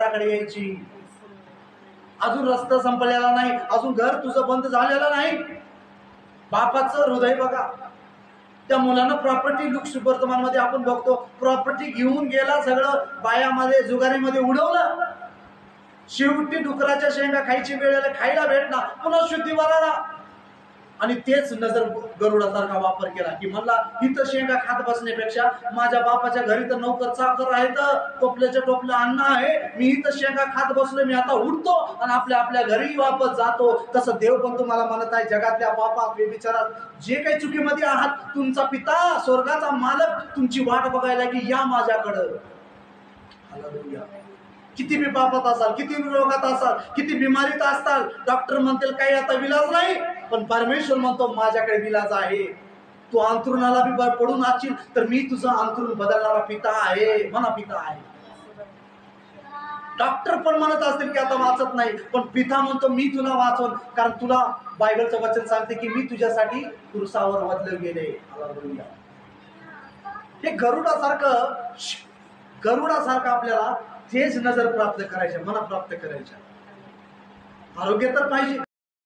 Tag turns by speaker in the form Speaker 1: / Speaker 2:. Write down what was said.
Speaker 1: कडे यायची। अजून रस्ता संपलेला नाही, अजून घर तुझं बंद झालेलं नाही। बापाचं हृदय बघा। त्या मुलानं प्रॉपर्टी लुक्स वर्तमानमध्ये आपण बघतो, प्रॉपर्टी घेऊन गेला, सगळं बायामध्ये जुगारीमध्ये उडवलं। शेवटी डुकराच्या शेंगा खायची वेळेला खायला भेटणार, पुन्हा शुद्धीवर आला। आणि तेच नजर गरुडासारखा वापर केला की मला इथं शेंगा खात बसण्यापेक्षा माझ्या बापाच्या घरी तर नौकर चाकर आहेत, टोपल्याच्या टोपलं अन्न आहे, मी इथं शेंगा खात बसलो, मी आता उठतो आणि आपल्या आपल्या घरी वापस जातो। तसं देव पण तुम्हाला म्हणत आहे, जगातल्या पापात बेबिचारात जे काही चुकीमध्ये आहात, तुमचा पिता स्वर्गाचा मालक तुमची वाट बघायला की या माझ्याकडं। हालेलुया। किती बी पापात असाल, किती बी रोगात असाल, किती बिमारीत असताल, डॉक्टर म्हणतील काही आता विलाज नाही, पण परमेश्वर म्हणतो माझ्याकडे विलाज आहे। तू अंथरुणाला बी पडून असशील तर मी तुझा अंथरुण बदलणारा पिता आहे, म्हणा पिता आहे। डॉक्टर पण म्हणत असतील की आता वाचत नाही, पण पिता म्हणतो मी तुला वाचवण, कारण तुला बायबलचं वचन सांगते की मी तुझ्यासाठी क्रूसावर वधले गेले। हालेलुया। हे गरुडासारखं आपल्याला तेच नजर प्राप्त करायच्या, मना प्राप्त करायच्या। आरोग्य तर पाहिजे।